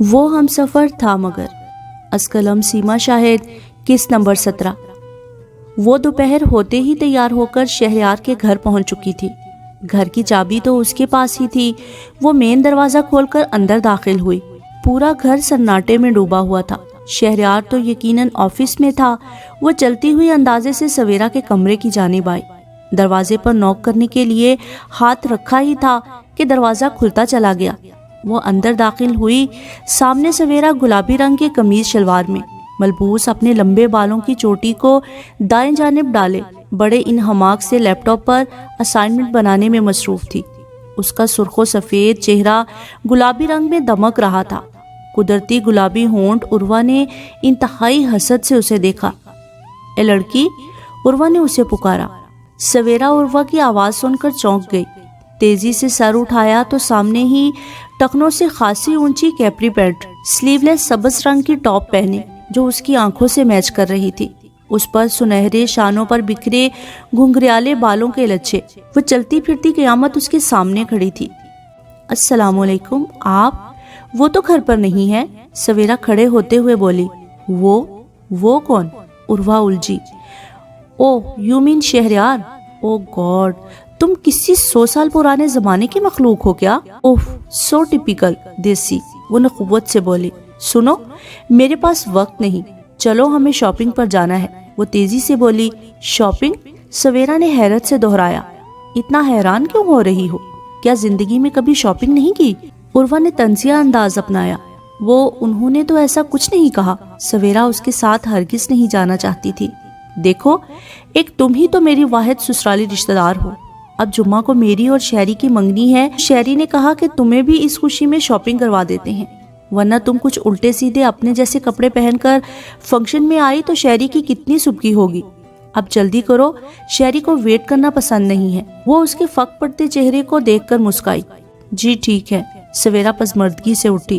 وہ ہم سفر تھا مگر از قلم سیما شاہد قسط نمبر 17۔ وہ دوپہر ہوتے ہی تیار ہو کر شہریار کے گھر پہنچ چکی تھی۔ گھر کی چابی تو اس کے پاس ہی تھی۔ وہ مین دروازہ کھول کر اندر داخل ہوئی۔ پورا گھر سناٹے میں ڈوبا ہوا تھا۔ شہریار تو یقیناً آفس میں تھا۔ وہ چلتی ہوئی اندازے سے سویرا کے کمرے کی جانب آئی۔ دروازے پر نوک کرنے کے لیے ہاتھ رکھا ہی تھا کہ دروازہ کھلتا چلا گیا۔ وہ اندر داخل ہوئی۔ سامنے سویرا گلابی رنگ کے قمیض شلوار میں ملبوس اپنے لمبے بالوں کی چوٹی کو دائیں جانب ڈالے بڑے انہماک سے لیپ ٹاپ پر اسائنمنٹ بنانے میں مصروف تھی۔ اس کا سرخ و سفید چہرہ گلابی رنگ میں دمک رہا تھا۔ قدرتی گلابی ہونٹ۔ عروہ نے انتہائی حسد سے اسے دیکھا۔ اے لڑکی، عروہ نے اسے پکارا۔ سویرا عروہ کی آواز سن کر چونک گئی۔ تیزی سے سر اٹھایا تو سامنے ہی ٹخنوں سے خاصی اونچی کیپری پینٹ، سلیو لیس سبز رنگ کی ٹاپ پہنے جو اس کی آنکھوں سے میچ کر رہی تھی۔ اس پر سنہرے شانوں پر بکھرے گھنگریالے بالوں کے لچھے۔ وہ چلتی پھرتی قیامت اس کے سامنے کھڑی تھی۔ السلام علیکم، آپ؟ وہ تو گھر پر نہیں ہے، سویرا کھڑے ہوتے ہوئے بولی۔ وہ کون؟ عروہ الجھی۔ Oh, you mean Shehryar? Oh God, تم کسی 100 سال پرانے زمانے کی مخلوق ہو کیا؟ اوہ، سو ٹپیکل دیسی، وہ نخوت سے بولی۔ سنو، میرے پاس وقت نہیں، چلو ہمیں شاپنگ پر جانا ہے، وہ تیزی سے بولی۔ شاپنگ؟ سویرا نے حیرت سے دہرایا۔ اتنا حیران کیوں ہو رہی ہو؟ کیا زندگی میں کبھی شاپنگ نہیں کی؟ عروہ نے طنزیہ انداز اپنایا۔ انہوں نے تو ایسا کچھ نہیں کہا۔ سویرا اس کے ساتھ ہرگز نہیں جانا چاہتی تھی۔ دیکھو، ایک تم ہی تو میری واحد سسرالی رشتہ دار ہو۔ اب جمعہ کو میری اور شہری کی منگنی ہے۔ شہری نے کہا کہ تمہیں بھی اس خوشی میں شاپنگ کروا دیتے ہیں، ورنہ تم کچھ الٹے سیدھے اپنے جیسے کپڑے پہن کر فنکشن میں آئی تو شہری کی کتنی سبکی ہوگی۔ اب جلدی کرو، شہری کو ویٹ کرنا پسند نہیں ہے۔ وہ اس کے فک پڑتے چہرے کو دیکھ کر مسکرائی۔ جی ٹھیک ہے، سویرا پسمردگی سے اٹھی۔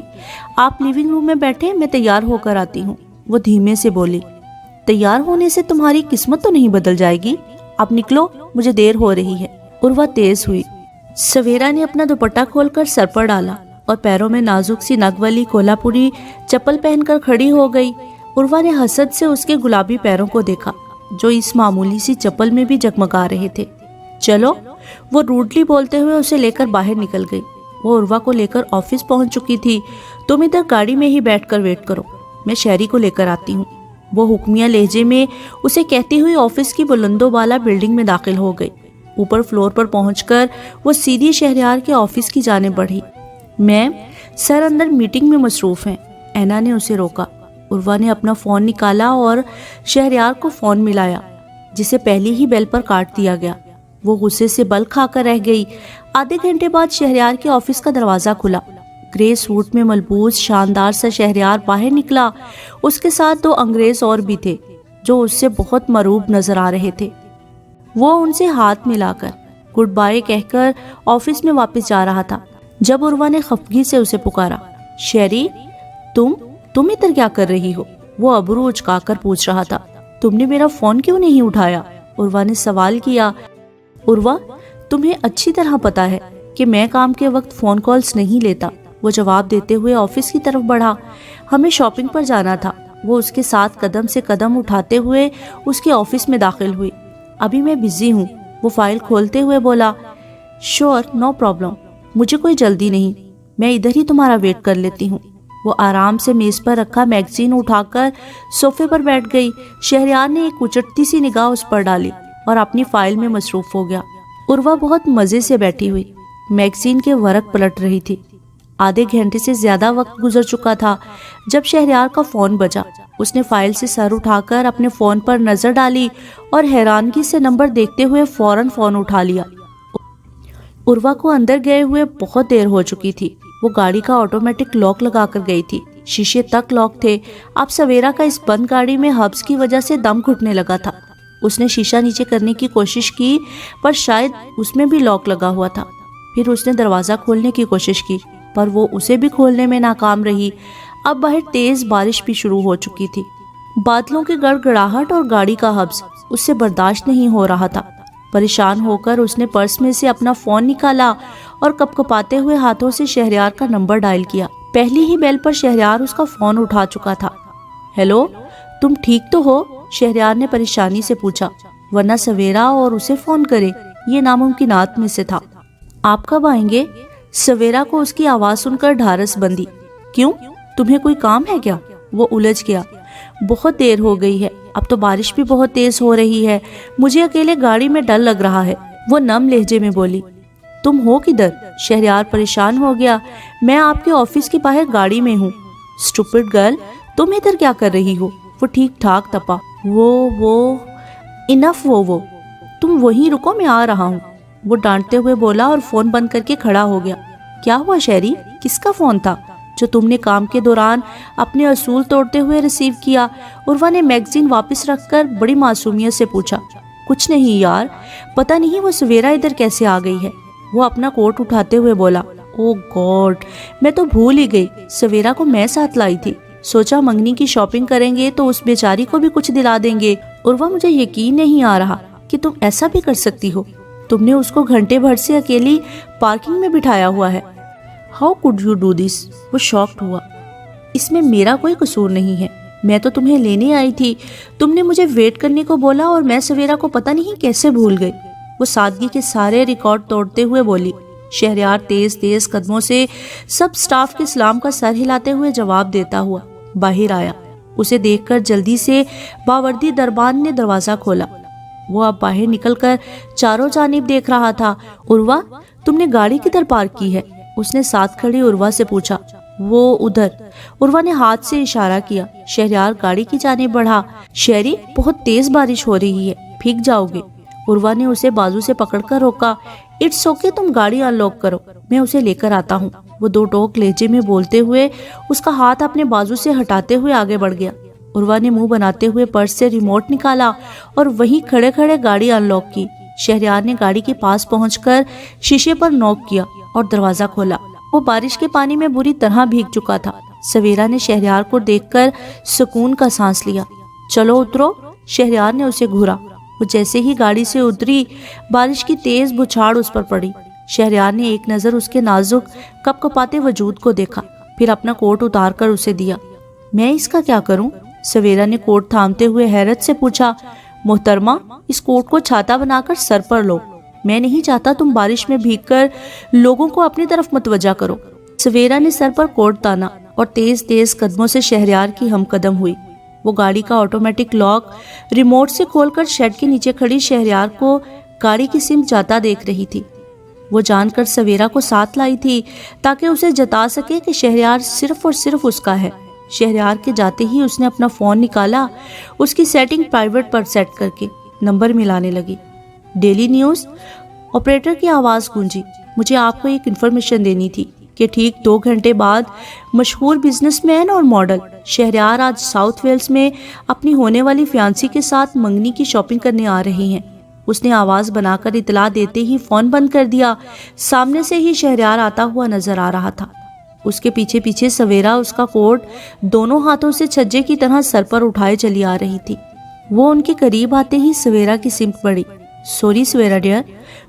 آپ لیونگ روم میں بیٹھے، میں تیار ہو کر آتی ہوں، وہ دھیمے سے بولی۔ تیار ہونے سے تمہاری قسمت تو نہیں بدل جائے گی؟ اب نکلو، مجھے دیر ہو رہی ہے۔ عروہ تیز ہوئی۔ سویرا نے اپنا دوپٹہ کھول کر سر پر ڈالا اور پیروں میں نازک سی نگ والی کولہاپوری چپل پہن کر کھڑی ہو گئی۔ عروہ نے حسد سے اس کے گلابی پیروں کو دیکھا جو اس معمولی سی چپل میں بھی جگمگا رہے تھے۔ چلو، وہ روڈلی بولتے ہوئے اسے لے کر باہر نکل گئی۔ وہ عروہ کو لے کر آفس پہنچ چکی تھی۔ تم ادھر گاڑی میں ہی بیٹھ کر ویٹ کرو، میں شہری کو لے کر آتی ہوں، وہ حکمیہ لہجے میں اسے کہتی ہوئی آفس کی بلند و بالا بلڈنگ میں داخل ہو گئی۔ اوپر فلور پر پہنچ کر وہ سیدھی شہریار کے آفس کی جانب بڑھی۔ میم، سر اندر میٹنگ میں مصروف ہیں، اینا نے اسے روکا۔ عروہ نے اپنا فون نکالا اور شہریار کو فون ملایا، جسے پہلی ہی بیل پر کاٹ دیا گیا۔ وہ غصے سے بل کھا کر رہ گئی۔ آدھے گھنٹے بعد شہریار کے آفس کا دروازہ کھلا۔ گرے سوٹ میں ملبوس شاندار سا شہریار باہر نکلا۔ اس کے ساتھ 2 انگریز اور بھی تھے جو اس سے بہت مروب نظر آ رہے تھے۔ وہ ان سے ہاتھ ملا کر گڈ بائے کہہ کر آفس میں واپس جا رہا تھا جب عروہ نے خفگی سے اسے پکارا۔ شہری، تم ادھر کیا کر رہی ہو؟ وہ ابرو اچکا کر پوچھ رہا تھا۔ تم نے میرا فون کیوں نہیں اٹھایا؟ عروہ نے سوال کیا۔ عروہ، تمہیں اچھی طرح پتا ہے کہ میں کام کے وقت فون کالز نہیں لیتا، وہ جواب دیتے ہوئے آفس کی طرف بڑھا۔ ہمیں شاپنگ پر جانا تھا۔ وہ اس کے ساتھ قدم سے قدم اٹھاتے ہوئے اس کے آفس میں داخل ہوئی۔ ابھی میں بزی ہوں، وہ فائل کھولتے ہوئے بولا۔ شور، نو پرابلم، مجھے کوئی جلدی نہیں، میں ادھر ہی تمہارا ویٹ کر لیتی ہوں۔ وہ آرام سے میز پر رکھا میگزین اٹھا کر صوفے پر بیٹھ گئی۔ شہریار نے ایک اچٹتی سی نگاہ اس پر ڈالی اور اپنی فائل میں مصروف ہو گیا۔ عروہ بہت مزے سے بیٹھی ہوئی میگزین کے ورق پلٹ رہی تھی۔ آدھے گھنٹے سے زیادہ وقت گزر چکا تھا جب شہریار کا فون بجا۔ اس نے فائل سے سر اٹھا کر اپنے فون پر نظر ڈالی اور حیرانگی سے نمبر دیکھتے ہوئے فوراً فون اٹھا لیا۔ عروہ کو اندر گئے ہوئے بہت دیر ہو چکی تھی۔ وہ گاڑی کا آٹومیٹک لاک لگا کر گئی تھی، شیشے تک لاک تھے۔ اب سویرا کا اس بند گاڑی میں حبس کی وجہ سے دم گھٹنے لگا تھا۔ اس نے شیشہ نیچے کرنے کی کوشش کی پر شاید اس میں بھی لاک لگا ہوا تھا۔ پھر اس نے دروازہ کھولنے کی کوشش کی پر وہ اسے بھی کھولنے میں ناکام رہی۔ اب باہر تیز بارش بھی شروع ہو چکی تھی۔ بادلوں کی گڑگڑاہٹ اور گاڑی کا حبس اس سے برداشت نہیں ہو رہا تھا۔ پریشان ہو کر اس نے پرس میں سے اپنا فون نکالا اور کپکپاتے ہوئے ہاتھوں سے شہریار کا نمبر ڈائل کیا۔ پہلی ہی بیل پر شہریار اس کا فون اٹھا چکا تھا۔ ہیلو، تم ٹھیک تو ہو؟ شہریار نے پریشانی سے پوچھا، ورنہ سویرا اور اسے فون کرے یہ ناممکنات میں سے تھا۔ آپ کب آئیں گے؟ سویرا کو اس کی آواز سن کر ڈھارس بندی۔ کیوں، تمہیں کوئی کام ہے کیا؟ وہ الجھ گیا۔ بہت دیر ہو گئی ہے، اب تو بارش بھی بہت تیز ہو رہی ہے، مجھے اکیلے گاڑی میں ڈر لگ رہا ہے، وہ نم لہجے میں بولی۔ تم ہو کدھر؟ شہریار پریشان ہو گیا۔ میں آپ کے آفس کے باہر گاڑی میں ہوں۔ اسٹوپڈ گرل، تم ادھر کیا کر رہی ہو؟ وہ ٹھیک ٹھاک تپا۔ انف وہ تم وہیں رکو، میں آ رہا ہوں، وہ ڈانٹتے ہوئے بولا اور فون بند کر کے کھڑا ہو گیا۔ کیا ہوا شہری، کس کا فون تھا جو تم نے کام کے دوران اپنے اصول توڑتے ہوئے ریسیو کیا؟ عروہ نے میگزین واپس رکھ کر بڑی معصومیت سے پوچھا۔ کچھ نہیں یار، پتہ نہیں وہ سویرا ادھر کیسے آ گئی ہے، وہ اپنا کوٹ اٹھاتے ہوئے بولا۔ او گاڈ، میں تو بھول ہی گئی، سویرا کو میں ساتھ لائی تھی، سوچا منگنی کی شاپنگ کریں گے تو اس بیچاری کو بھی کچھ دلا دیں گے۔ عروہ، مجھے یقین نہیں آ رہا کہ تم ایسا بھی کر سکتی ہو، تم نے اس کو گھنٹے بھر سے اکیلی پارکنگ میں بٹھایا ہوا ہے۔ How could you do this? وہ شاکڈ ہوا۔ اس میں میرا کوئی قصور نہیں ہے، میں تو تمہیں لینے آئی تھی، تم نے مجھے ویٹ کرنے کو بولا اور میں سویرا کو پتہ نہیں کیسے بھول گئی، وہ سادگی کے سارے ریکارڈ توڑتے ہوئے بولی۔ شہریار تیز تیز قدموں سے سب سٹاف کے سلام کا سر ہلاتے ہوئے جواب دیتا ہوا باہر آیا۔ اسے دیکھ کر جلدی سے باوردی دربان نے دروازہ کھولا۔ وہ اب باہر نکل کر چاروں جانب دیکھ رہا تھا۔ عروہ، تم نے گاڑی کدھر پارک کی ہے؟ اس نے ساتھ کھڑی عروہ سے پوچھا۔ وہ ادھر، عروہ نے ہاتھ سے اشارہ کیا۔ شہریار گاڑی کی جانب بڑھا۔ شہری، بہت تیز بارش ہو رہی ہے، بھیگ جاؤ گے۔ عروہ نے اسے بازو سے پکڑ کر روکا۔ اٹس اوکے، تم گاڑی ان لاک کرو، میں اسے لے کر آتا ہوں، وہ دو ٹوک لہجے میں بولتے ہوئے اس کا ہاتھ اپنے بازو سے ہٹاتے ہوئے آگے بڑھ گیا۔ عروہ نے منہ بناتے ہوئے پرس سے ریموٹ نکالا اور وہیں کھڑے کھڑے گاڑی ان لاک کی۔ شہریار نے گاڑی کے پاس پہنچ کر شیشے پر نوک کیا اور دروازہ کھولا۔ وہ بارش کے پانی میں بری طرح بھیگ چکا تھا۔ سویرا نے شہریار کو دیکھ کر سکون کا سانس لیا۔ چلو اترو، شہریار نے اسے گھورا۔ وہ جیسے ہی گاڑی سے اتری، بارش کی تیز بچھاڑ اس پر پڑی۔ شہریار نے ایک نظر اس کے نازک کپ کپاتے وجود کو دیکھا، پھر اپنا کوٹ اتار کر اسے دیا۔ میں اس کا کیا کروں؟ سویرا نے کوٹ تھامتے ہوئے حیرت سے پوچھا۔ محترمہ، اس کوٹ کو چھاتا بنا کر سر پر لو، میں نہیں چاہتا تم بارش میں بھیگ کر لوگوں کو اپنی طرف متوجہ کرو۔ سویرا نے سر پر کوٹ تانا اور تیز تیز قدموں سے شہریار کی ہم قدم ہوئی۔ وہ گاڑی کا آٹومیٹک لاک ریموٹ سے کھول کر شیڈ کے نیچے کھڑی شہریار کو گاڑی کی سمت جاتا دیکھ رہی تھی۔ وہ جان کر سویرا کو ساتھ لائی تھی تاکہ اسے جتا سکے کہ شہریار صرف اور صرف اس کا ہے۔ شہریار کے جاتے ہی اس نے اپنا فون نکالا، اس کی سیٹنگ پرائیویٹ پر سیٹ کر کے نمبر ملانے لگی۔ Daily news? آپریٹر کی آواز گونجی۔ مجھے آپ کو ایک انفارمیشن دینی تھی کہ ٹھیک 2 گھنٹے بعد مشہور بزنس مین اور ماڈل شہریار آج ساؤتھ ویلز میں اپنی ہونے والی فیانسی کے ساتھ منگنی کی شاپنگ کرنے آ رہے ہیں۔ اس نے آواز بنا کر اطلاع دیتے ہی فون بند کر دیا۔ سامنے سے ہی شہریار آتا ہوا نظر آ رہا تھا۔ اس کے پیچھے پیچھے سویرا اس کا کوٹ دونوں ہاتھوں سے چھجے کی طرح سر پر اٹھائے چلی آ رہی تھی۔ وہ ان کے قریب آتے ہی سویرا کی سمت بڑھی۔ سوری سویرا ڈیئر،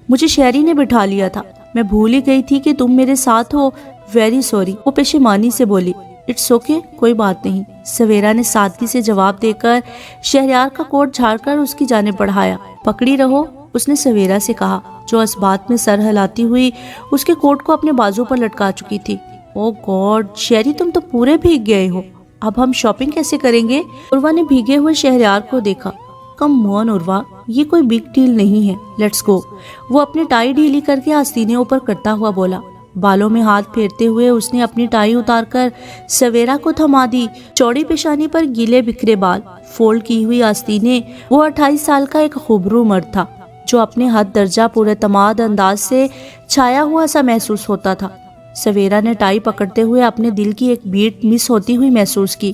مجھے شہری نے بٹھا لیا تھا، میں بھول ہی گئی تھی کہ تم میرے ساتھ ہو، ویری سوری، وہ پشیمانی سے بولی۔ اٹس اوکے، کوئی بات نہیں، سویرا نے سادگی سے جواب دے کر شہریار کا کوٹ جھاڑ کر اس کی جانب بڑھایا۔ پکڑی رہو، اس نے سویرا سے کہا، جو اس بات میں سر ہلاتی ہوئی اس کے کوٹ کو اپنے بازو پر لٹکا چکی تھی۔ او گاڈ، شہری تم تو پورے بھیگ گئے ہو، اب ہم شاپنگ کیسے کریں گے؟ عروہ نے بھیگے ہوئے شہریار کو دیکھا۔ کم آن عروہ، یہ کوئی بگ ڈیل نہیں ہے، لیٹس گو، وہ اپنی ٹائی ڈھیلی کر کے آستینے اوپر کرتا ہوا بولا۔ بالوں میں ہاتھ پھیرتے ہوئے اس نے اپنی ٹائی اتار کر سویرا کو تھما دی۔ چوڑی پیشانی پر گیلے بکھرے بال، فولڈ کی ہوئی آستینے، وہ 28 سال کا ایک خوبرو مرد تھا جو اپنے حد درجہ پورے اعتماد انداز سے چھایا ہوا سا محسوس ہوتا تھا۔ سویرا نے ٹائی پکڑتے ہوئے اپنے دل کی ایک بیٹ مس ہوتی ہوئی محسوس کی۔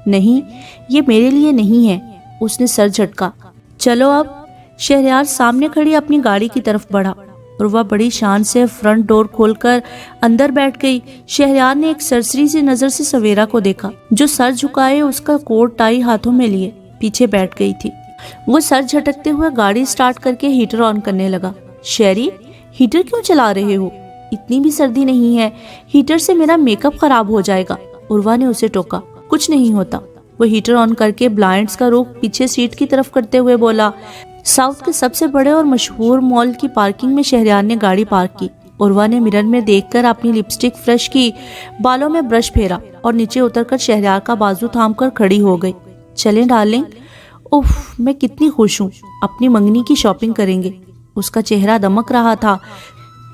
نہیں، یہ میرے لیے نہیں ہے، اس نے سر جھٹکا۔ چلو اب، شہریار سامنے کھڑی اپنی گاڑی کی طرف بڑھا۔ عروہ بڑی شان سے فرنٹ ڈور کھول کر اندر بیٹھ گئی۔ شہریار نے ایک سرسری سی نظر سے سویرا کو دیکھا جو سر جھکائے اس کا کوٹ ٹائی ہاتھوں میں لیے پیچھے بیٹھ گئی تھی۔ وہ سر جھٹکتے ہوئے گاڑی سٹارٹ کر کے ہیٹر آن کرنے لگا۔ شہری، ہیٹر کیوں چلا رہے ہو؟ اتنی بھی سردی نہیں ہے، ہیٹر سے میرا میک اپ خراب ہو جائے گا۔ عروہ نے اسے ٹوکا۔ کچھ نہیں ہوتا۔ وہ ہیٹر آن کر کے بلائنڈز کا رخ پیچھے سیٹ کی طرف کرتے ہوئے بولا۔ ساؤتھ کے سب سے بڑے اور مشہور مال کی پارکنگ میں شہریار نے گاڑی پارک کی۔ عروہ نے مرر میں دیکھ کر اپنی لپسٹک فریش کی، بالوں میں برش پھیرا اور نیچے اتر کر شہریار کا بازو تھام کر کھڑی ہو گئی۔ چلیں ڈارلنگ، اوف میں کتنی خوش ہوں، اپنی منگنی کی شاپنگ کریں گے۔ اس کا چہرہ دمک رہا تھا۔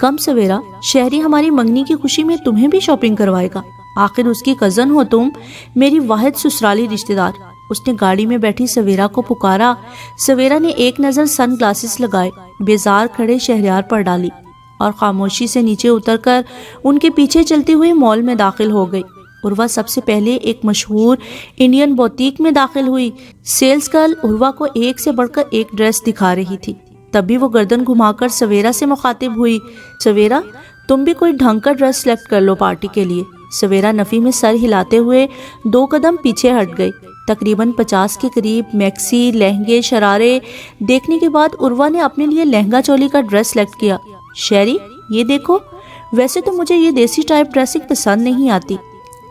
کم سویرا، شہری ہماری منگنی کی خوشی میں تمہیں بھی شاپنگ کروائے گا، آخر اس کی کزن ہو تم، میری واحد سسرالی رشتہ دار۔ اس نے گاڑی میں بیٹھی سویرا کو پکارا۔ سویرا نے ایک نظر سن گلاسز لگائے بیزار کھڑے شہریار پر ڈالی اور خاموشی سے نیچے اتر کر ان کے پیچھے چلتی ہوئی مال میں داخل ہو گئی۔ عروہ سب سے پہلے ایک مشہور انڈین بوتیک میں داخل ہوئی۔ سیلز گرل عروہ کو ایک سے بڑھ کر ایک ڈریس دکھا رہی تھی۔ تبھی وہ گردن گھما کر سویرا سے مخاطب ہوئی۔ سویرا، تم بھی کوئی ڈھنگ کا ڈریس سلیکٹ کر لو پارٹی کے لیے۔ سویرا نفی میں سر ہلاتے ہوئے 2 قدم پیچھے ہٹ گئی۔ تقریباً 50 کے قریب میکسی، لہنگے، شرارے دیکھنے کے بعد عروہ نے اپنے لیے لہنگا چولی کا ڈریس سلیکٹ کیا۔ شیری، یہ دیکھو، ویسے تو مجھے یہ دیسی ٹائپ ڈریسنگ پسند نہیں آتی،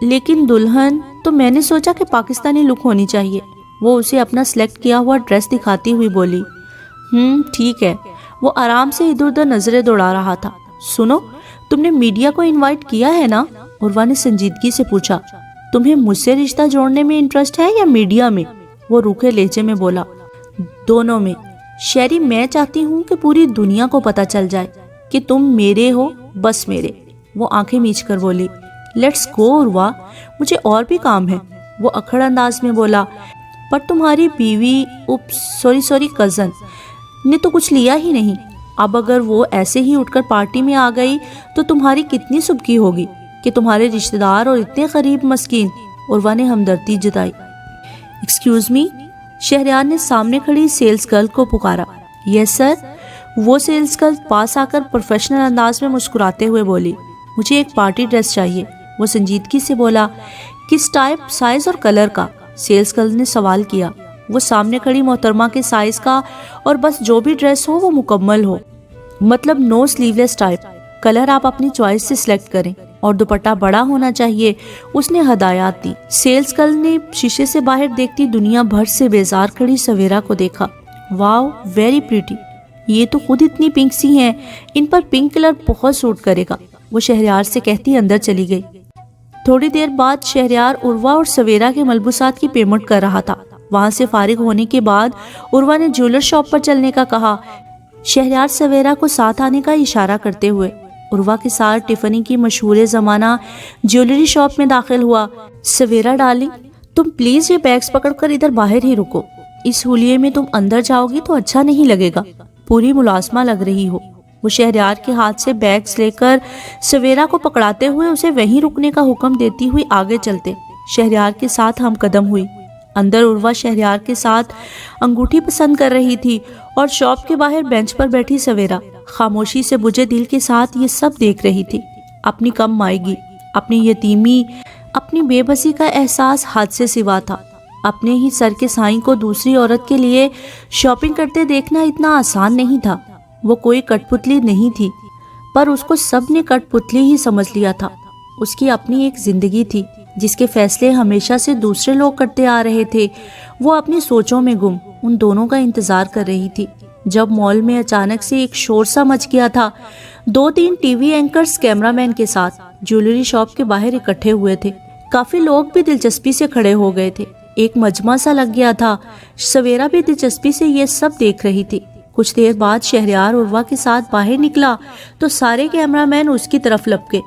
لیکن دلہن تو میں نے سوچا کہ پاکستانی لک ہونی چاہیے۔ وہ اسے اپنا سلیکٹ کیا ہوا ڈریس دکھاتی ہوئی بولی۔ ٹھیک ہے۔ وہ آرام سے ادھر ادھر نظریں دوڑا رہا تھا۔ سنو، تم نے میڈیا کو انوائٹ کیا ہے نا؟ عروہ نے سنجیدگی سے پوچھا۔ تمہیں مجھ سے رشتہ جوڑنے میں انٹرسٹ ہے یا میڈیا میں؟ وہ روکھے لہجے میں بولا۔ دونوں میں۔ شیری، میں چاہتی ہوں کہ پوری دنیا کو پتہ چل جائے کہ تم میرے ہو، بس میرے۔ وہ آنکھیں میچ کر بولی۔ لیٹس گو عروہ، مجھے اور بھی کام ہے۔ وہ اکھڑ انداز میں بولا۔ پر تمہاری بیوی، سوری کزن نے تو کچھ لیا ہی نہیں۔ اب اگر وہ ایسے ہی اٹھ کر پارٹی میں آ گئی تو تمہاری کتنی سبکی ہوگی کہ تمہارے رشتہ دار اور اتنے قریب مسکین۔ عروہ نے ہمدردی جتائی۔ ایکسکیوز می، شہریار نے سامنے کھڑی سیلز گرل کو پکارا۔ یس سر۔ وہ سیلز گرل پاس آ کر پروفیشنل انداز میں مسکراتے ہوئے بولی۔ مجھے ایک پارٹی ڈریس چاہیے۔ وہ سنجیدگی سے بولا۔ کس ٹائپ، سائز اور کلر کا؟ سیلز گرل نے سوال کیا۔ وہ سامنے کھڑی محترمہ کے سائز کا، اور بس جو بھی ڈریس ہو وہ مکمل ہو، مطلب نو سلیو لیس ٹائپ۔ کلر آپ اپنی چوائس سے سلیکٹ کریں، اور دوپٹہ بڑا ہونا چاہیے۔ اس نے ہدایات دی۔ سیلز گرل نے شیشے سے باہر دیکھتی دنیا بھر سے بیزار کھڑی سویرا کو دیکھا۔ واو، ویری پریٹی، یہ تو خود اتنی پنک سی ہیں، ان پر پنک کلر بہت سوٹ کرے گا، وہ شہریار سے کہتی اندر چلی گئی۔ تھوڑی دیر بعد شہریار عروہ اور سویرا کے ملبوسات کی پیمنٹ کر رہا تھا۔ وہاں سے فارغ ہونے کے بعد عروہ نے جیولر شاپ پر چلنے کا کہا۔ شہریار سویرا کو ساتھ آنے کا اشارہ کرتے ہوئے عروہ کے ساتھ ٹفنی کی مشہور زمانہ جیولری شاپ میں داخل ہوا۔ سویرا ڈارلنگ، تم پلیز یہ بیگز پکڑ کر ادھر باہر ہی رکو، اس ہولیے میں تم اندر جاؤ گی تو اچھا نہیں لگے گا، پوری ملازمہ لگ رہی ہو۔ وہ شہریار کے ہاتھ سے بیگز لے کر سویرا کو پکڑاتے ہوئے اسے وہیں رکنے کا حکم دیتی ہوئی آگے چلتے شہریار کے ساتھ ہم قدم ہوئی۔ اندر عروہ شہریار کے ساتھ انگوٹھی پسند کر رہی تھی، اور شاپ کے باہر بینچ پر بیٹھی سویرا خاموشی سے بجھے دل کے ساتھ یہ سب دیکھ رہی تھی۔ اپنی کم مائیگی، اپنی یتیمی، اپنی بے بسی کا احساس حد سے سوا تھا۔ اپنے ہی سر کے سائیں کو دوسری عورت کے لیے شاپنگ کرتے دیکھنا اتنا آسان نہیں تھا۔ وہ کوئی کٹ پتلی نہیں تھی، پر اس کو سب نے کٹ پتلی ہی سمجھ لیا تھا۔ اس کی اپنی ایک زندگی تھی جس کے فیصلے ہمیشہ سے دوسرے لوگ کرتے آ رہے تھے۔ وہ اپنی سوچوں میں گم ان دونوں کا انتظار کر رہی تھی۔ جب مال میں اچانک سے ایک شور سا مچ گیا تھا، 2-3 ٹی وی اینکرز کیمرہ مین کے ساتھ جیولری شاپ کے باہر اکٹھے ہوئے تھے۔ کافی لوگ بھی دلچسپی سے کھڑے ہو گئے تھے، ایک مجمع سا لگ گیا تھا۔ سویرا بھی دلچسپی سے یہ سب دیکھ رہی تھی۔ کچھ دیر بعد شہریار عروہ کے ساتھ باہر نکلا تو سارے کیمرہ مین اس کی طرف لپکے۔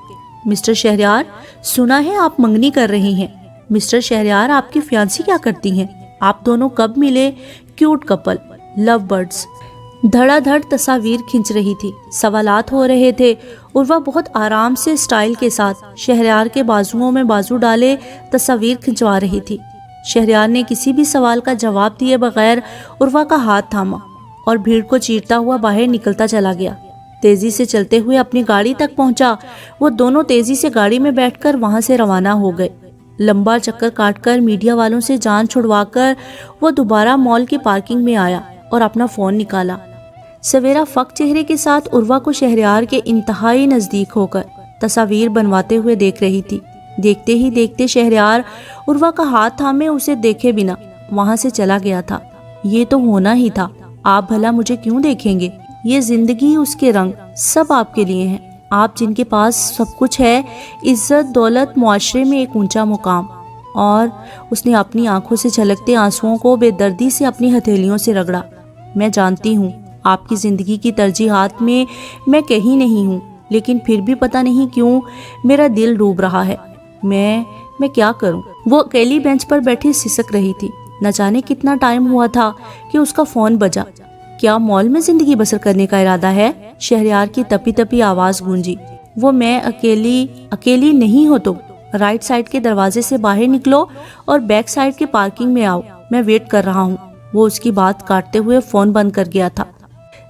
مسٹر شہریار، سنا ہے آپ منگنی کر رہی ہیں۔ مسٹر شہریار، آپ کی فیانسی کیا کرتی ہیں؟ آپ دونوں کب ملے؟ کیوٹ کپل، لو برڈز۔ دھڑا دھڑ تصاویر کھنچ رہی تھی، سوالات ہو رہے تھے۔ عروہ بہت آرام سے اسٹائل کے ساتھ شہریار کے بازوؤں میں بازو ڈالے تصاویر کھنچوا رہی تھی۔ شہریار نے کسی بھی سوال کا جواب دیے بغیر عروہ کا ہاتھ تھاما اور بھیڑ کو چیرتا ہوا باہر نکلتا چلا گیا۔ تیزی سے چلتے ہوئے اپنی گاڑی تک پہنچا۔ وہ دونوں تیزی سے گاڑی میں بیٹھ کر وہاں سے روانہ ہو گئے۔ لمبا چکر کاٹ کر میڈیا والوں سے جان چھڑوا کر وہ دوبارہ مال کی پارکنگ میں آیا اور اپنا فون نکالا۔ سویرا فق چہرے کے ساتھ عروہ کو شہریار کے انتہائی نزدیک ہو کر تصاویر بنواتے ہوئے دیکھ رہی تھی۔ دیکھتے ہی دیکھتے شہریار عروہ کا ہاتھ تھامے اسے دیکھے بنا وہاں سے چلا گیا تھا۔ یہ تو ہونا ہی تھا، آپ بھلا مجھے کیوں دیکھیں گے؟ یہ زندگی، اس کے رنگ سب آپ کے لیے ہیں، آپ جن کے پاس سب کچھ ہے، عزت، دولت، معاشرے میں ایک اونچا مقام۔ اور اس نے اپنی آنکھوں سے چھلکتے آنسوؤں کو بے دردی سے اپنی ہتھیلیوں سے رگڑا۔ میں جانتی ہوں آپ کی زندگی کی ترجیحات میں کہیں نہیں ہوں، لیکن پھر بھی پتہ نہیں کیوں میرا دل ڈوب رہا ہے۔ میں کیا کروں؟ وہ اکیلی بینچ پر بیٹھی سسک رہی تھی۔ نہ جانے کتنا ٹائم ہوا تھا کہ اس کا فون بجا۔ کیا مال میں زندگی بسر کرنے کا ارادہ ہے؟ شہریار کی تپی تپی آواز گونجی۔ وہ میں اکیلی نہیں ہو تو رائٹ سائڈ کے دروازے سے باہر نکلو اور بیک سائڈ کے پارکنگ میں آؤ، میں ویٹ کر رہا ہوں۔ وہ اس کی بات کاٹتے ہوئے فون بند کر گیا تھا۔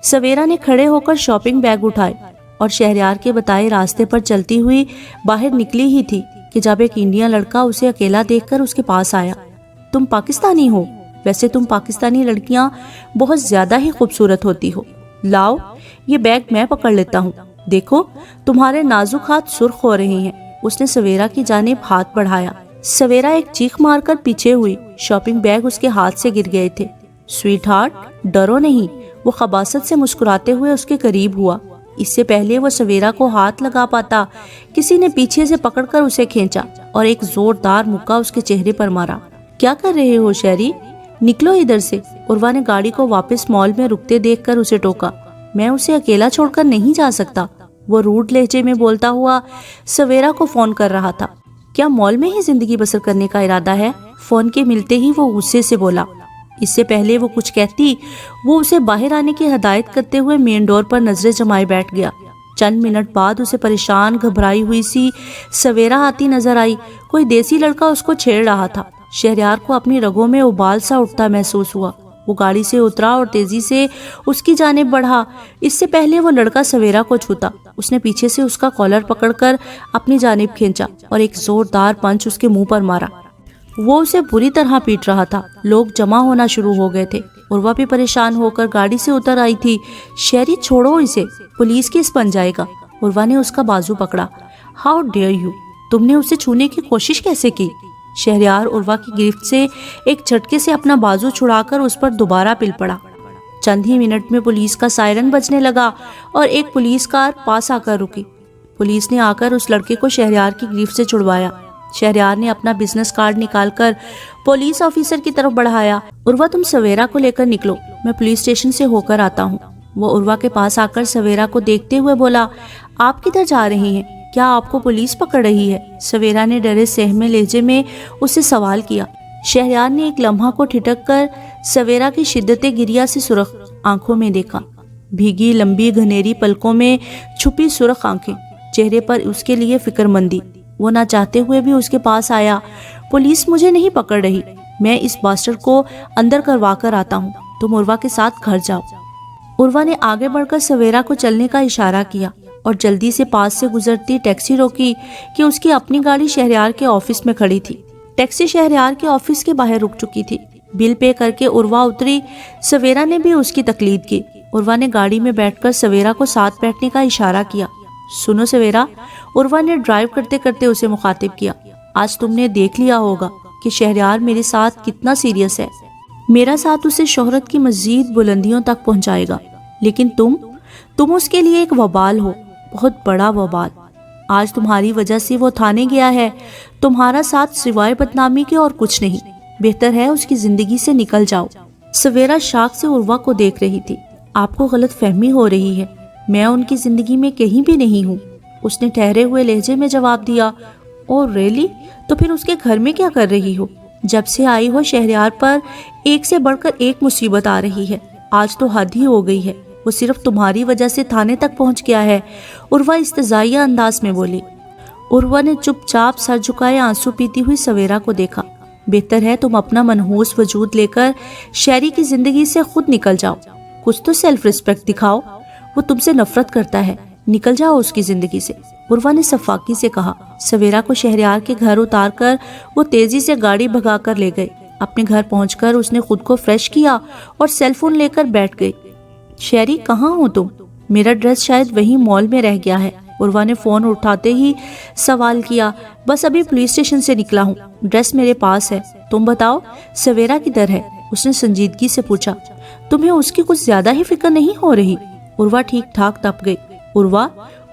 سویرا نے کھڑے ہو کر شاپنگ بیگ اٹھائے اور شہریار کے بتائے راستے پر چلتی ہوئی باہر نکلی ہی تھی کہ جب ایک انڈین لڑکا اسے اکیلا دیکھ کر اس کے پاس آیا۔ تم پاکستانی ہو؟ ویسے تم پاکستانی لڑکیاں بہت زیادہ ہی خوبصورت ہوتی ہو۔ لاؤ یہ بیگ میں پکڑ لیتا ہوں، دیکھو تمہارے نازک ہاتھ سرخ ہو رہے ہیں۔ اس نے سویرا کی جانب ہاتھ بڑھایا۔ سویرا ایک چیخ مار کر پیچھے ہوئی۔ شاپنگ بیگ اس کے ہاتھ سے گر گئے تھے۔ سویٹ ہارٹ، ڈرو نہیں، وہ خباثت سے مسکراتے ہوئے اس کے قریب ہوا۔ اس سے پہلے وہ سویرا کو ہاتھ لگا پاتا کسی نے پیچھے سے پکڑ کر اسے کھینچا اور ایک زوردار مکہ اس کے چہرے پر مارا۔ کیا کر رہے ہو شہری؟ نکلو ادھر سے۔ عروہ نے گاڑی کو واپس مال میں رکتے دیکھ کر اسے ٹوکا۔ میں اسے اکیلا چھوڑ کر نہیں جا سکتا، وہ روڈ لہجے میں بولتا ہوا سویرا کو فون کر رہا تھا۔ کیا مال میں ہی زندگی بسر کرنے کا ارادہ ہے؟ فون کے ملتے ہی وہ غصے سے بولا۔ اس سے پہلے وہ کچھ کہتی، وہ اسے باہر آنے کی ہدایت کرتے ہوئے مین ڈور پر نظریں جمائے بیٹھ گیا۔ چند منٹ بعد اسے پریشان گھبرائی ہوئی سی سویرا آتی نظر آئی۔ کوئی دیسی لڑکا اس کو چھیڑ رہا تھا۔ شہریار کو اپنی رگوں میں ابال سا اٹھتا محسوس ہوا۔ وہ گاڑی سے اترا اور تیزی سے اس کی جانب بڑھا۔ اس سے پہلے وہ لڑکا سویرا کو چھوتا، اس نے پیچھے سے اس کا کالر پکڑ کر اپنی جانب کھینچا اور ایک زوردار پنچ اس کے منہ پر مارا۔ وہ اسے بری طرح پیٹ رہا تھا۔ لوگ جمع ہونا شروع ہو گئے تھے۔ عروہ بھی پریشان ہو کر گاڑی سے اتر آئی تھی۔ شہری چھوڑو اسے، پولیس کیس بن جائے گا۔ عروہ نے اس کا بازو پکڑا۔ ہاؤ ڈیئر یو، تم نے اسے چھونے کی کوشش کیسے کی؟ شہریار عروہ کی گرفت سے ایک جھٹکے سے اپنا بازو چھڑا کر اس پر دوبارہ پل پڑا۔ چند ہی منٹ میں پولیس کا سائرن بجنے لگا اور ایک پولیس کار پاس آ کر رکی۔ پولیس نے آ کر اس لڑکے کو شہریار کی گرفت سے چھڑوایا۔ شہریار نے اپنا بزنس کارڈ نکال کر پولیس آفیسر کی طرف بڑھایا۔ عروہ تم سویرا کو لے کر نکلو، میں پولیس اسٹیشن سے ہو کر آتا ہوں۔ وہ عروہ کے پاس آ کر سویرا کو دیکھتے ہوئے بولا، آپ کدھر جا رہی ہیں؟ کیا آپ کو پولیس پکڑ رہی ہے؟ سویرا نے ڈرے سہمے لہجے میں اسے سوال کیا۔ شہریار نے ایک لمحہ کو ٹھٹک کر سویرا کی شدت گریہ سے سرخ آنکھوں میں دیکھا۔ بھیگی لمبی گھنیری پلکوں میں چھپی سرخ آنکھیں، چہرے پر اس کے لیے فکر مندی۔ وہ نہ چاہتے ہوئے بھی اس کے پاس آیا۔ پولیس مجھے نہیں پکڑ رہی، میں اس باسٹر کو اندر کروا کر آتا ہوں، تم عروہ کے ساتھ گھر جاؤ۔ عروہ نے آگے بڑھ کر سویرا کو چلنے کا اشارہ کیا اور جلدی سے پاس سے گزرتی ٹیکسی روکی کہ اس کی اپنی گاڑی شہریار کے آفس میں کھڑی تھی۔ ٹیکسی شہریار کے آفس کے باہر رک چکی تھی۔ بل پے کر کے عروہ اتری۔ سویرا نے بھی اس کی تقلید کی۔ عروہ نے گاڑی میں بیٹھ کر سویرا کو ساتھ بیٹھنے کا اشارہ کیا۔ سنو سویرا، عروہ نے ڈرائیو کرتے کرتے اسے مخاطب کیا، آج تم نے دیکھ لیا ہوگا کہ شہریار میرے ساتھ کتنا سیریس ہے۔ میرا ساتھ اسے شہرت کی مزید بلندیوں تک پہنچائے گا، لیکن تم اس کے لیے ایک وبال ہو، بہت بڑا وبال۔ آج تمہاری وجہ سے وہ تھانے گیا ہے، تمہارا ساتھ سوائے بدنامی کے اور کچھ نہیں، بہتر ہے اس کی زندگی سے نکل جاؤ۔ سویرا شاک سے عروہ کو دیکھ رہی تھی۔ آپ کو غلط فہمی ہو رہی ہے، میں ان کی زندگی میں کہیں بھی نہیں ہوں، اس نے ٹھہرے ہوئے لہجے میں جواب دیا۔ او ریلی؟ تو پھر اس کے گھر میں کیا کر رہی ہو؟ جب سے آئی ہو شہریار پر ایک سے بڑھ کر ایک مصیبت آ رہی ہے، آج تو حد ہی ہو گئی ہے، وہ صرف تمہاری وجہ سے تھانے تک پہنچ گیا ہے، عروہ استزائیہ انداز میں بولی۔ عروہ نے چپ چاپ سر جھکائے آنسو پیتی ہوئی سویرا کو دیکھا۔ بہتر ہے تم اپنا منحوس وجود لے کر شہری کی زندگی سے خود نکل جاؤ، کچھ تو سیلف ریسپیکٹ دکھاؤ، وہ تم سے نفرت کرتا ہے، نکل جاؤ اس کی زندگی سے، عروہ نے صفاقی سے کہا۔ سویرا کو شہریار کے گھر اتار کر وہ تیزی سے گاڑی بھگا کر لے گئے۔ اپنے گھر پہنچ کر اس نے خود کو فریش کیا اور سیل فون لے کر بیٹھ گئی۔ شہری کہاں ہو تم؟ میرا ڈریس شاید وہی مال میں رہ گیا ہے۔ عروہ نے فون اٹھاتے ہی سوال کیا۔ بس ابھی پولیس اسٹیشن سے نکلا ہوں، ڈریس میرے پاس ہے۔ تم بتاؤ سویرا کدھر ہے؟ اس نے سنجیدگی سے پوچھا۔ تمہیں اس کی کچھ زیادہ ہی فکر نہیں ہو رہی؟ عروہ ٹھیک ٹھاک تپ گئی۔ عروہ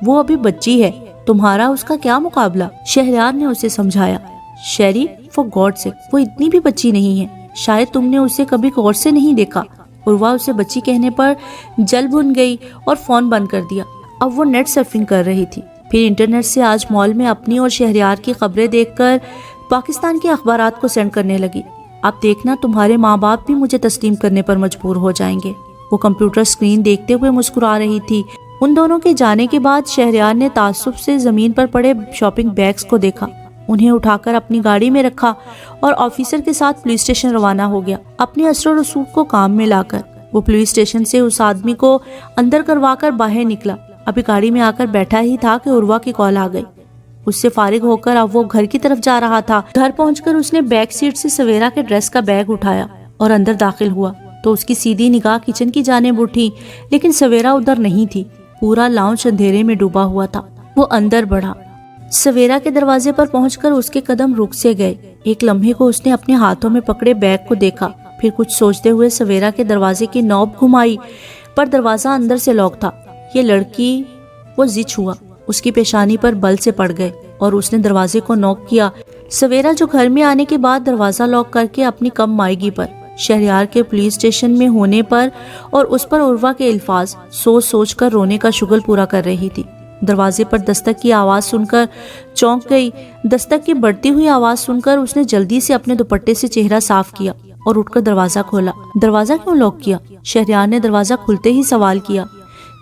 وہ ابھی بچی ہے، تمہارا اس کا کیا مقابلہ؟ شہریار نے اسے سمجھایا۔ شہری فار گاڈ سے وہ اتنی بھی بچی نہیں ہے، شاید تم نے اسے کبھی غور سے نہیں دیکھا۔ عروہ اسے بچی کہنے پر جل بھن گئی اور فون بند کر دیا۔ اب وہ نیٹ سرفنگ کر رہی تھی، پھر انٹرنیٹ سے آج مال میں اپنی اور شہریار کی خبریں دیکھ کر پاکستان کے اخبارات کو سینڈ کرنے لگی۔ اب دیکھنا تمہارے ماں باپ بھی مجھے تسلیم کرنے پر مجبور ہو جائیں گے۔ وہ کمپیوٹر اسکرین دیکھتے ہوئے مسکرا رہی تھی۔ ان دونوں کے جانے کے بعد شہریار نے تعصب سے زمین پر پڑے شاپنگ بیگز کو دیکھا، انہیں اٹھا کر اپنی گاڑی میں رکھا اور آفیسر کے ساتھ پولیس اسٹیشن روانہ ہو گیا، اپنے اثر و رسوخ کو کام میں لا کر۔ وہ پولیس اسٹیشن سے اس آدمی کو اندر کروا کر باہر نکلا، ابھی گاڑی میں آ کر بیٹھا ہی تھا کہ عروہ کی کال آ گئی۔ اس سے فارغ ہو کر اب وہ گھر کی طرف جا رہا تھا۔ گھر پہنچ کر اس نے بیک سیٹ سے سویرا کے ڈریس کا بیگ اٹھایا اور اندر داخل ہوا تو اس کی سیدھی نگاہ کچن کی جانب اٹھی، لیکن سویرا ادھر نہیں تھی۔ پورا لاؤنج اندھیرے میں ڈوبا ہوا تھا۔ وہ اندر بڑھا، سویرا کے دروازے پر پہنچ کر اس کے قدم رک سے گئے۔ ایک لمحے کو اس نے اپنے ہاتھوں میں پکڑے بیگ کو دیکھا، پھر کچھ سوچتے ہوئے سویرا کے دروازے کی نوب گھمائی، پر دروازہ اندر سے لاک تھا۔ یہ لڑکی، وہ زچ ہوا، اس کی پیشانی پر بل سے پڑ گئے اور اس نے دروازے کو نوک کیا۔ سویرا جو گھر میں آنے کے بعد دروازہ لاک کر کے اپنی کم مائیگی پر، شہریار کے پولیس اسٹیشن میں ہونے پر اور اس پر عروہ کے الفاظ سوچ سوچ کر رونے کا شغل پورا کر رہی تھی۔ دروازے پر دستک کی آواز سن کر چونک گئی۔ دستک کی بڑھتی ہوئی آواز سن کر اس نے جلدی سے اپنے دوپٹے سے چہرہ صاف کیا اور اٹھ کر دروازہ کھولا۔ دروازہ کیوں لاک کیا؟ شہریار نے دروازہ کھلتے ہی سوال کیا۔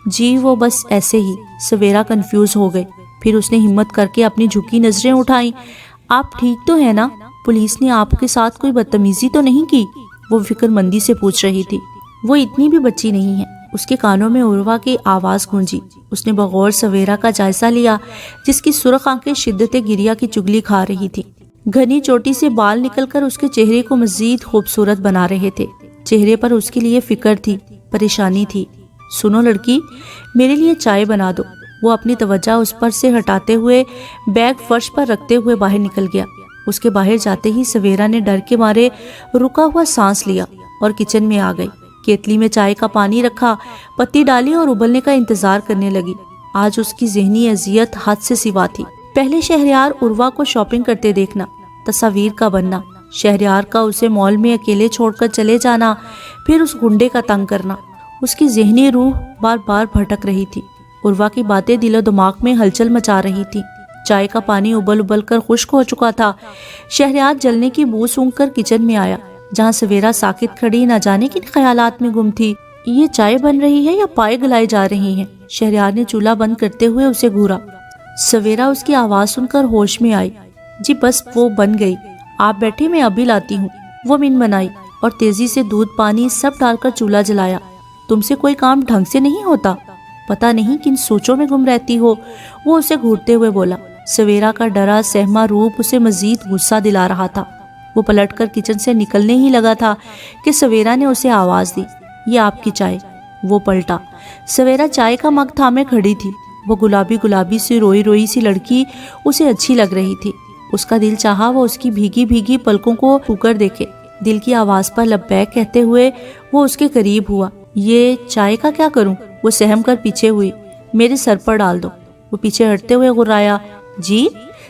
جی وہ بس ایسے ہی، سویرا کنفیوز ہو گئی، پھر اس نے ہمت کر کے اپنی جھکی نظریں اٹھائیں۔ آپ ٹھیک تو ہے نا؟ پولیس نے آپ کے ساتھ کوئی بدتمیزی تو نہیں کی؟ وہ فکر مندی سے پوچھ رہی تھی۔ وہ اتنی بھی بچی نہیں ہے۔ اس کے کانوں میں عروہ کی آواز گونجی۔ اس نے بغور سویرا کا جائزہ لیا جس کی سرخ آنکھیں شدت گریہ کی چگلی کھا رہی تھی۔ گھنی چوٹی سے بال نکل کر اس کے چہرے کو مزید خوبصورت بنا رہے تھے۔ چہرے پر اس کے لیے فکر تھی، پریشانی تھی۔ سنو لڑکی، میرے لیے چائے بنا دو۔ وہ اپنی توجہ اس پر سے ہٹاتے ہوئے بیگ فرش پر رکھتے ہوئے باہر نکل گیا۔ اس کے باہر جاتے ہی سویرا نے ڈر کے مارے رکا ہوا سانس لیا اور کچن میں آ گئی۔ کیتلی میں چائے کا پانی رکھا، پتی ڈالی اور ابلنے کا انتظار کرنے لگی۔ آج اس کی ذہنی اذیت حد سے سوا تھی۔ پہلے شہریار عروہ کو شاپنگ کرتے دیکھنا، تصاویر کا بننا، شہریار کا اسے مال میں اکیلے چھوڑ کر چلے جانا، پھر اس گنڈے کا تنگ کرنا۔ اس کی ذہنی روح بار بار بھٹک رہی تھی۔ عروہ کی باتیں دل و دماغ میں ہلچل مچا رہی تھی۔ چائے کا پانی ابل ابل کر خشک ہو چکا تھا۔ شہریار جلنے کی بو سونگھ کر کچن میں آیا جہاں سویرا ساکت کھڑی نہ جانے کن خیالات میں گم تھی۔ یہ چائے بن رہی ہے یا پائے گلائے جا رہی ہیں؟ شہریار نے چولہا بند کرتے ہوئے اسے گھورا۔ سویرا اس کی آواز سن کر ہوش میں آئی۔ جی بس وہ بن گئی، آپ بیٹھے میں ابھی لاتی ہوں۔ وہ من بنائی اور تیزی سے دودھ پانی سب ڈال کر چولہا جلایا۔ تم سے کوئی کام ڈھنگ سے نہیں ہوتا؟ پتہ نہیں کن سوچوں میں گم رہتی ہو، وہ اسے گھورتے ہوئے بولا۔ سویرا کا ڈرا سہما روپ اسے مزید غصہ دلا رہا تھا۔ وہ پلٹ کر کچن سے نکلنے ہی لگا تھا کہ سویرا نے اسے آواز دی، یہ آپ کی چائے۔ وہ پلٹا۔ سویرا چائے کا مگ تھامے کھڑی تھی۔ وہ گلابی گلابی سی روئی روئی سی لڑکی اسے اچھی لگ رہی تھی۔ اس کا دل چاہا وہ اس کی بھیگی بھیگی پلکوں کو چھو کر دیکھے۔ دل کی آواز پر لبیک کہتے ہوئے وہ اس کے قریب ہوا۔ یہ چائے کا کیا کروں؟ وہ سہم کر پیچھے ہوئی۔ میرے سر پر ڈال دو۔ وہ پیچھے ہٹتے ہوئے غرایا۔ جی؟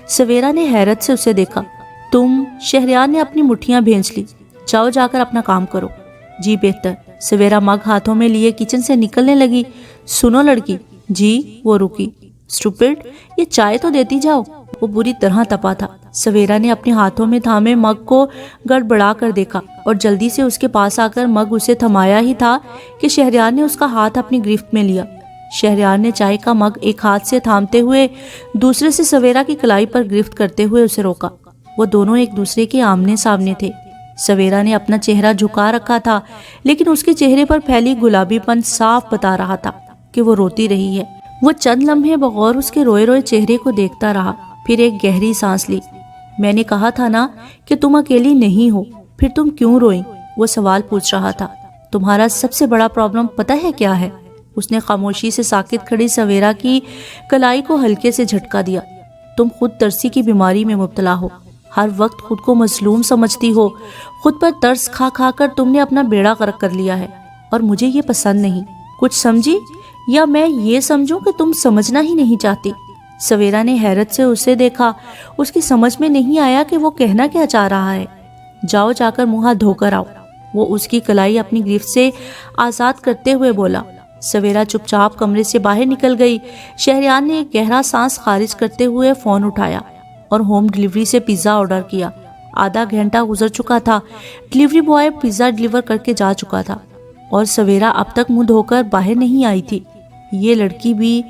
سویرا نے حیرت سے اسے دیکھا۔ تم؟ شہریار نے اپنی مٹھیاں بھینچ لی۔ جاؤ جا کر اپنا کام کرو۔ جی بہتر۔ سویرا مگ ہاتھوں میں لیے کچن سے نکلنے لگی۔ سنو لڑکی۔ جی؟ وہ رکی۔ اسٹوپڈ، یہ چائے تو دیتی جاؤ۔ وہ بری طرح تپا تھا۔ سویرا نے اپنے ہاتھوں میں تھامے مگ کو گڑبڑا کر دیکھا اور جلدی سے اس کے پاس آ کر مگ اسے تھمایا ہی تھا کہ شہریار نے اس کا ہاتھ اپنی گرفت میں لیا۔ شہریار نے چائے کا مگ ایک ہاتھ سے تھامتے ہوئے دوسرے سے سویرا کی کلائی پر گرفت کرتے ہوئے اسے روکا۔ وہ دونوں ایک دوسرے کے آمنے سامنے تھے۔ سویرا نے اپنا چہرہ جھکا رکھا تھا لیکن اس کے چہرے پر پھیلی گلابی پن صاف بتا رہا تھا کہ وہ روتی رہی ہے۔ وہ چند لمحے بغور اس کے روئے روئے چہرے کو دیکھتا رہا، پھر ایک گہری سانس لی۔ میں نے کہا تھا نا کہ تم اکیلی نہیں ہو، پھر تم کیوں روئی؟ وہ سوال پوچھ رہا تھا۔ تمہارا سب سے بڑا پرابلم پتہ ہے کیا ہے؟ اس نے خاموشی سے ساکت کھڑی سویرا کی کلائی کو ہلکے سے جھٹکا دیا۔ تم خود ترسی کی بیماری میں مبتلا ہو، ہر وقت خود کو مظلوم سمجھتی ہو، خود پر ترس کھا کھا کر تم نے اپنا بیڑا غرق کر لیا ہے، اور مجھے یہ پسند نہیں۔ کچھ سمجھی، یا میں یہ سمجھوں کہ تم سمجھنا ہی نہیں چاہتی؟ سویرا نے حیرت سے اسے دیکھا۔ اس کی سمجھ میں نہیں آیا کہ وہ کہنا کیا چاہ رہا ہے۔ جاؤ جا کر منہ ہاتھ دھو کر آؤ، وہ اس کی کلائی اپنی گرفت سے آزاد کرتے ہوئے بولا۔ سویرا چپ چاپ کمرے سے باہر نکل گئی۔ شہریار نے ایک گہرا سانس خارج کرتے ہوئے فون اٹھایا اور ہوم ڈلیوری سے پیزا آرڈر کیا۔ آدھا گھنٹہ گزر چکا تھا، ڈلیوری بوائے پیزا ڈلیور کر کے جا چکا تھا، اور سویرا اب تک منہ دھو کر باہر نہیں آئی تھی۔ یہ لڑکی بھی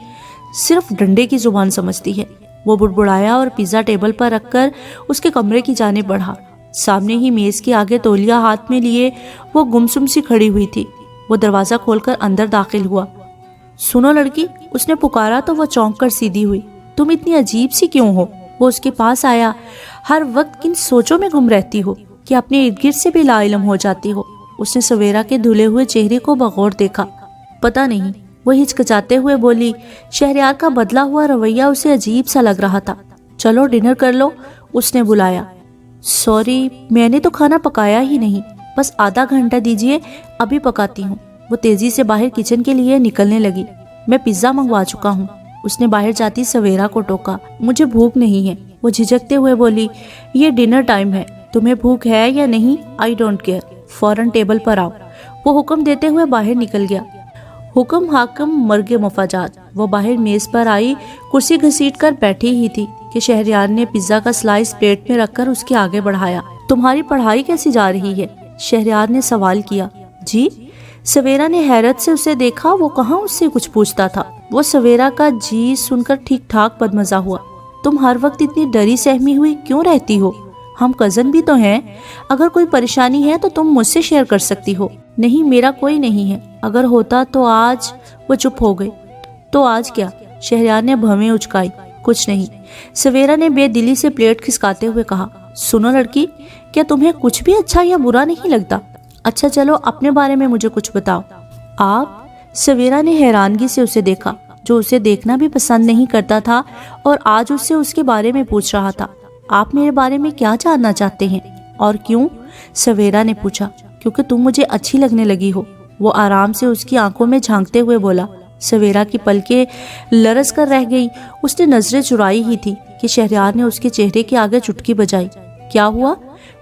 صرف ڈنڈے کی زبان سمجھتی ہے، وہ بڑبڑایا اور پیزا ٹیبل پر رکھ کر اس کے کمرے کی جانب بڑھا۔ سامنے ہی میز کے آگے تولیہ ہاتھ میں لیے وہ گمسم سی کھڑی ہوئی تھی۔ وہ دروازہ کھول کر اندر داخل ہوا۔ سنو لڑکی، اس نے پکارا تو وہ چونک کر سیدھی ہوئی۔ تم اتنی عجیب سی کیوں ہو؟ وہ اس کے پاس آیا۔ ہر وقت کن سوچوں میں گم رہتی ہو کہ اپنے ارد گرد سے بھی لا علم ہو جاتی ہو؟ اس نے سویرا کے دھلے ہوئے چہرے کو بغور دیکھا۔ پتہ نہیں، وہ ہچکچاتے ہوئے بولی۔ شہریار کا بدلا ہوا رویہ اسے عجیب سا لگ رہا تھا۔ چلو ڈنر کر لو، اس نے بلایا۔ سوری، میں نے تو کھانا پکایا ہی نہیں، بس آدھا گھنٹہ دیجیے، ابھی پکاتی ہوں۔ وہ تیزی سے باہر کچن کے لیے نکلنے لگی۔ میں پیزا منگوا چکا ہوں، اس نے باہر جاتی سویرا کو ٹوکا۔ مجھے بھوک نہیں ہے، وہ جھجکتے ہوئے بولی۔ یہ ڈنر ٹائم ہے، تمہیں بھوک ہے یا نہیں آئی ڈونٹ کیئر، فوراً ٹیبل پر آؤ۔ وہ حکم دیتے ہوئے باہر نکل گیا۔ حکم حاکم مرگ مفاجات۔ وہ باہر میز پر آئی، کرسی گھسیٹ کر بیٹھی ہی تھی کہ شہریار نے پیزا کا سلائس پلیٹ میں رکھ کر اس کے آگے بڑھایا۔ تمہاری پڑھائی کیسی جا رہی ہے؟ شہریار نے سوال کیا۔ جی؟ سویرا نے حیرت سے اسے دیکھا۔ وہ کہاں اس سے کچھ پوچھتا تھا۔ وہ سویرا کا جی سن کر ٹھیک ٹھاک بدمزہ ہوا۔ تم ہر وقت اتنی ڈری سہمی ہوئی کیوں رہتی ہو؟ ہم کزن بھی تو ہیں، اگر کوئی پریشانی ہے تو تم مجھ سے شیئر کر سکتی ہو۔ نہیں، میرا کوئی نہیں ہے، اگر ہوتا تو آج۔ وہ چپ ہو گئی۔ تو آج کیا؟ شہریار نے بھویں اچکائی۔ کچھ نہیں، سویرا نے بے دلی سے پلیٹ کھسکاتے ہوئے کہا۔ سنو لڑکی، کیا تمہیں کچھ بھی اچھا یا برا نہیں لگتا؟ اچھا چلو اپنے بارے میں مجھے کچھ بتاؤ۔ آپ؟ سویرا نے حیرانگی سے اسے دیکھا، جو اسے دیکھنا بھی پسند نہیں کرتا تھا، اور آج اس سے اس کے بارے میں پوچھ رہا تھا۔ آپ میرے بارے میں کیا جاننا چاہتے ہیں اور کیوں؟ سویرا نے پوچھا۔ کیونکہ تم مجھے اچھی لگنے لگی ہو، وہ آرام سے اس کی آنکھوں میں جھانکتے ہوئے بولا۔ سویرا کی پلکیں لرز کر رہ گئیں۔ اس نے نظریں چرائی ہی تھی کہ شہریار نے اس کے چہرے کے آگے چٹکی بجائی۔ کیا ہوا؟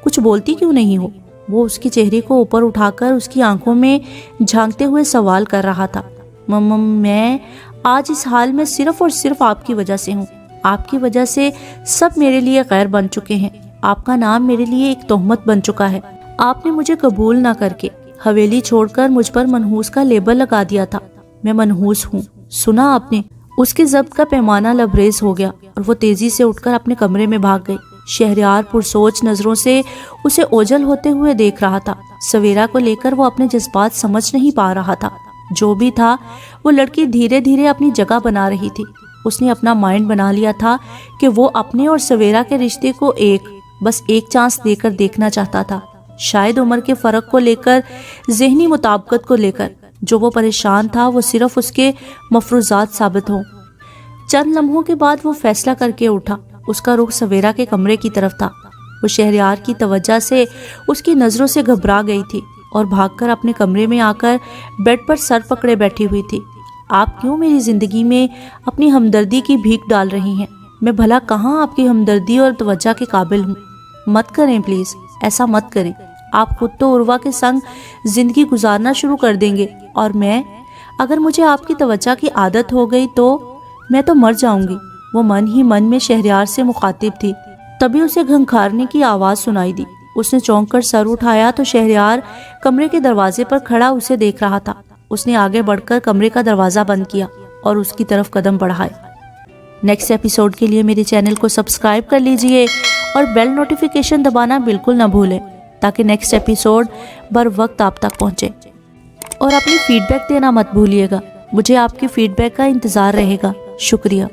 کچھ بولتی کیوں نہیں ہو؟ وہ اس کے چہرے کو اوپر اٹھا کر اس کی آنکھوں میں جھانکتے ہوئے سوال کر رہا تھا۔ میں آج اس حال میں صرف اور صرف آپ کی وجہ سے ہوں۔ آپ کی وجہ سے سب میرے لیے غیر بن چکے ہیں۔ آپ کا نام میرے لیے ایک تہمت بن چکا ہے۔ آپ نے مجھے قبول نہ کر کے حویلی چھوڑ کر مجھ پر منحوس کا لیبل لگا دیا تھا۔ میں منحوس ہوں، سنا آپ نے؟ اس کے ضبط کا پیمانہ لبریز ہو گیا اور وہ تیزی سے اٹھ کر اپنے کمرے میں بھاگ گئی۔ شہریار پرسوچ نظروں سے اسے اوجھل ہوتے ہوئے دیکھ رہا تھا۔ سویرا کو لے کر وہ اپنے جذبات سمجھ نہیں پا رہا تھا۔ جو بھی تھا، وہ لڑکی دھیرے دھیرے اپنی جگہ بنا رہی تھی۔ اس نے اپنا مائنڈ بنا لیا تھا کہ وہ اپنے اور سویرا کے رشتے کو بس ایک چانس دے کر دیکھنا چاہتا تھا۔ شاید عمر کے فرق کو لے کر، ذہنی مطابقت کو لے کر جو وہ پریشان تھا، وہ صرف اس کے مفروضات ثابت ہوں۔ چند لمحوں کے بعد وہ فیصلہ کر کے اٹھا۔ اس کا رخ سویرا کے کمرے کی طرف تھا۔ وہ شہریار کی توجہ سے اس کی نظروں سے گھبرا گئی تھی اور بھاگ کر اپنے کمرے میں آ کر بیڈ پر سر پکڑے بیٹھی ہوئی تھی۔ آپ کیوں میری زندگی میں اپنی ہمدردی کی بھیک ڈال رہی ہیں؟ میں بھلا کہاں آپ کی ہمدردی اور توجہ کے قابل ہوں؟ مت کریں پلیز، ایسا مت کریں۔ آپ خود تو عروہ کے سنگ زندگی گزارنا شروع کر دیں گے، اور اگر مجھے آپ کی توجہ کی عادت ہو گئی تو میں تو مر جاؤں گی۔ وہ من ہی من میں شہریار سے مخاطب تھی۔ تبھی اسے گھنگھارنے کی آواز سنائی دی۔ اس نے چونک کر سر اٹھایا تو شہریار کمرے کے دروازے پر کھڑا اسے دیکھ رہا تھا۔ اس نے آگے بڑھ کر کمرے کا دروازہ بند کیا اور اس کی طرف قدم بڑھائے۔ نیکسٹ ایپیسوڈ کے لیے میرے چینل کو سبسکرائب کر لیجئے اور بیل نوٹیفیکیشن دبانا بالکل نہ بھولیں تاکہ نیکسٹ ایپیسوڈ بر وقت آپ تک پہنچے۔ اور اپنی فیڈ بیک دینا مت بھولیے گا، مجھے آپ کی فیڈ بیک کا انتظار رہے گا۔ شکریہ۔